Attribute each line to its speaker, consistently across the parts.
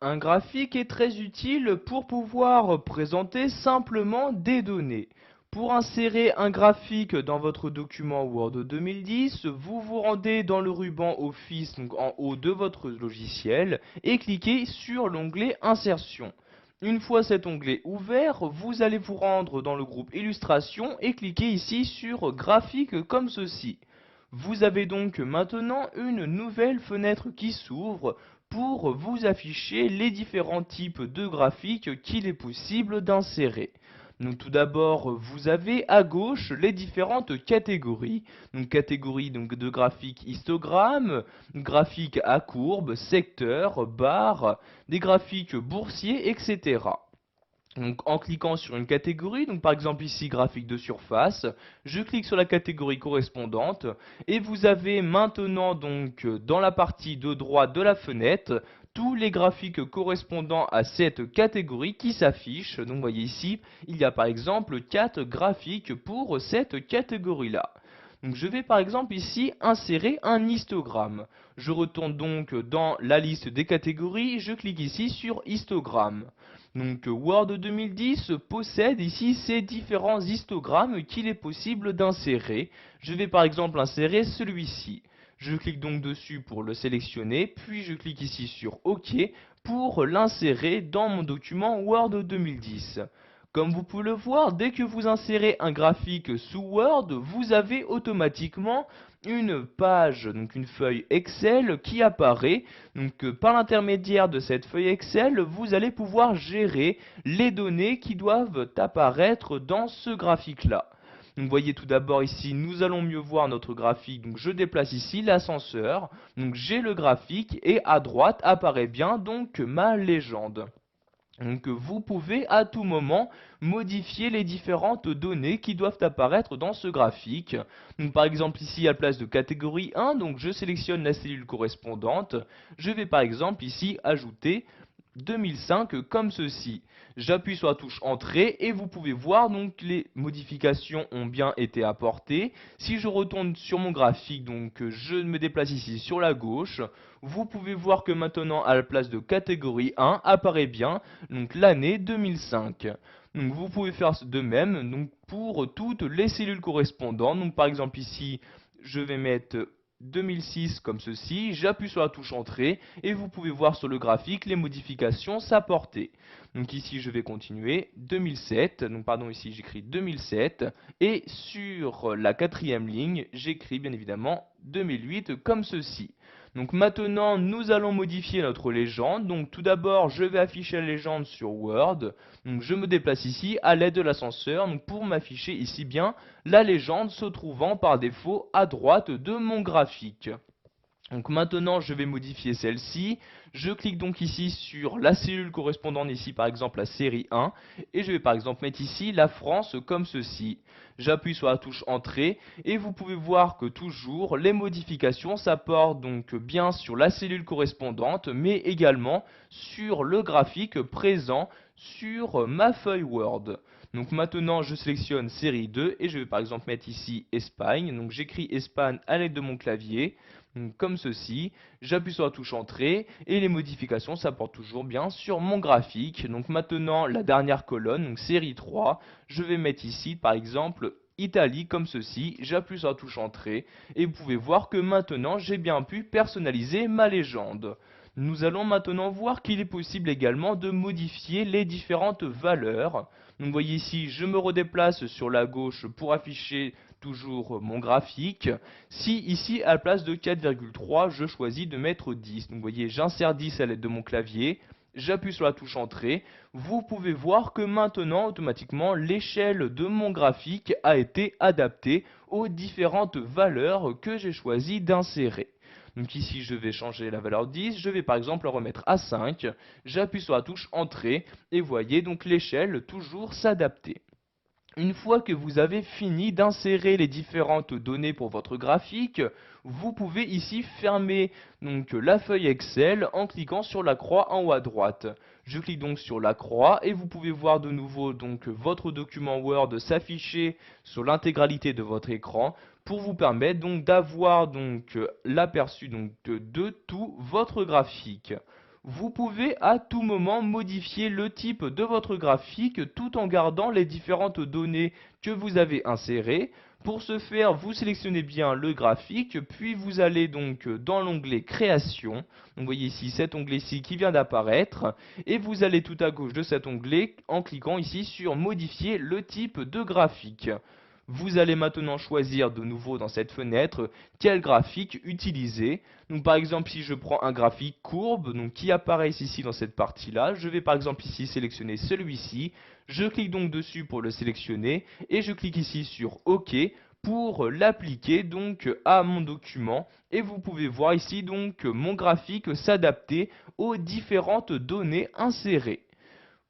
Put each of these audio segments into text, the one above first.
Speaker 1: Un graphique est très utile pour pouvoir présenter simplement des données. Pour insérer un graphique dans votre document Word 2010, vous vous rendez dans le ruban Office, donc en haut de votre logiciel, et cliquez sur l'onglet Insertion. Une fois cet onglet ouvert, vous allez vous rendre dans le groupe Illustration et cliquer ici sur Graphique comme ceci. Vous avez donc maintenant une nouvelle fenêtre qui s'ouvre pour vous afficher les différents types de graphiques qu'il est possible d'insérer. Donc tout d'abord, vous avez à gauche les différentes catégories. Donc catégorie de graphiques histogramme, graphiques à courbe, secteur, barre, des graphiques boursiers, etc. Donc en cliquant sur une catégorie, donc par exemple ici graphique de surface, je clique sur la catégorie correspondante et vous avez maintenant donc dans la partie de droite de la fenêtre tous les graphiques correspondant à cette catégorie qui s'affichent. Donc vous voyez ici, il y a par exemple 4 graphiques pour cette catégorie-là. Donc je vais par exemple ici insérer un histogramme. Je retourne donc dans la liste des catégories, je clique ici sur histogramme. Donc Word 2010 possède ici ces différents histogrammes qu'il est possible d'insérer. Je vais par exemple insérer celui-ci. Je clique donc dessus pour le sélectionner, puis je clique ici sur OK pour l'insérer dans mon document Word 2010. Comme vous pouvez le voir, dès que vous insérez un graphique sous Word, vous avez automatiquement une page, donc une feuille Excel qui apparaît. Donc par l'intermédiaire de cette feuille Excel, vous allez pouvoir gérer les données qui doivent apparaître dans ce graphique-là. Donc vous voyez tout d'abord ici, nous allons mieux voir notre graphique. Donc je déplace ici l'ascenseur. Donc j'ai le graphique et à droite apparaît bien donc ma légende. Donc vous pouvez à tout moment modifier les différentes données qui doivent apparaître dans ce graphique. Donc par exemple ici à la place de catégorie 1, donc je sélectionne la cellule correspondante. Je vais par exemple ici ajouter 2005 comme ceci. J'appuie sur la touche Entrée et vous pouvez voir donc les modifications ont bien été apportées. Si je retourne sur mon graphique, donc je me déplace ici sur la gauche, vous pouvez voir que maintenant à la place de catégorie 1 apparaît bien donc l'année 2005. Donc vous pouvez faire de même donc pour toutes les cellules correspondantes. Donc par exemple ici, je vais mettre 2006 comme ceci, j'appuie sur la touche Entrée et vous pouvez voir sur le graphique les modifications s'apporter. Donc ici je vais continuer, 2007, donc pardon ici j'écris 2007 et sur la quatrième ligne j'écris bien évidemment 2008 comme ceci. Donc maintenant nous allons modifier notre légende. Donc tout d'abord je vais afficher la légende sur Word. Donc je me déplace ici à l'aide de l'ascenseur pour m'afficher ici bien la légende se trouvant par défaut à droite de mon graphique. Donc maintenant je vais modifier celle-ci, je clique donc ici sur la cellule correspondante ici par exemple la série 1 et je vais par exemple mettre ici la France comme ceci. J'appuie sur la touche Entrée et vous pouvez voir que toujours les modifications s'apportent donc bien sur la cellule correspondante mais également sur le graphique présent sur ma feuille Word. Donc maintenant je sélectionne série 2 et je vais par exemple mettre ici Espagne. Donc j'écris Espagne à l'aide de mon clavier. Donc, comme ceci, j'appuie sur la touche Entrée et les modifications s'apportent toujours bien sur mon graphique. Donc maintenant la dernière colonne, donc série 3, je vais mettre ici par exemple Italie comme ceci, j'appuie sur la touche Entrée et vous pouvez voir que maintenant j'ai bien pu personnaliser ma légende. Nous allons maintenant voir qu'il est possible également de modifier les différentes valeurs. Donc vous voyez ici, je me redéplace sur la gauche pour afficher toujours mon graphique. Si ici à la place de 4,3 je choisis de mettre 10, donc vous voyez j'insère 10 à l'aide de mon clavier, j'appuie sur la touche Entrée, vous pouvez voir que maintenant automatiquement l'échelle de mon graphique a été adaptée aux différentes valeurs que j'ai choisi d'insérer. Donc ici je vais changer la valeur 10, je vais par exemple la remettre à 5, j'appuie sur la touche Entrée et vous voyez donc l'échelle toujours s'adapter. Une fois que vous avez fini d'insérer les différentes données pour votre graphique, vous pouvez ici fermer donc la feuille Excel en cliquant sur la croix en haut à droite. Je clique donc sur la croix et vous pouvez voir de nouveau donc votre document Word s'afficher sur l'intégralité de votre écran pour vous permettre donc d'avoir donc l'aperçu donc de tout votre graphique. vous pouvez à tout moment modifier le type de votre graphique tout en gardant les différentes données que vous avez insérées. Pour ce faire, vous sélectionnez bien le graphique, puis vous allez donc dans l'onglet Création. Donc vous voyez ici cet onglet-ci qui vient d'apparaître, et vous allez tout à gauche de cet onglet en cliquant ici sur Modifier le type de graphique. Vous allez maintenant choisir de nouveau dans cette fenêtre quel graphique utiliser. Donc par exemple si je prends un graphique courbe donc qui apparaît ici dans cette partie là, je vais par exemple ici sélectionner celui-ci. Je clique donc dessus pour le sélectionner et je clique ici sur OK pour l'appliquer donc à mon document, et vous pouvez voir ici donc mon graphique s'adapter aux différentes données insérées.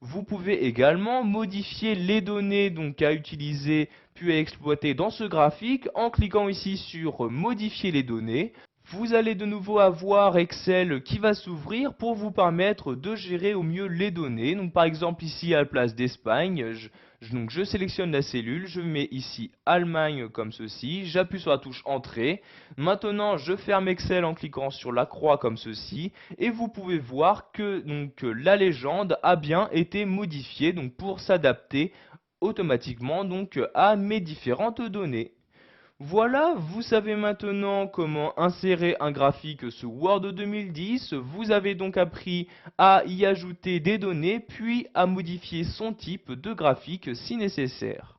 Speaker 1: Vous pouvez également modifier les données donc à utiliser puis à exploiter dans ce graphique en cliquant ici sur modifier les données. Vous allez de nouveau avoir Excel qui va s'ouvrir pour vous permettre de gérer au mieux les données. Donc par exemple ici à la place d'Espagne, je sélectionne la cellule, je mets ici Allemagne comme ceci, j'appuie sur la touche Entrée. Maintenant je ferme Excel en cliquant sur la croix comme ceci, et vous pouvez voir que la légende a bien été modifiée donc pour s'adapter automatiquement donc à mes différentes données. Voilà, vous savez maintenant comment insérer un graphique sous Word 2010. Vous avez donc appris à y ajouter des données, puis à modifier son type de graphique si nécessaire.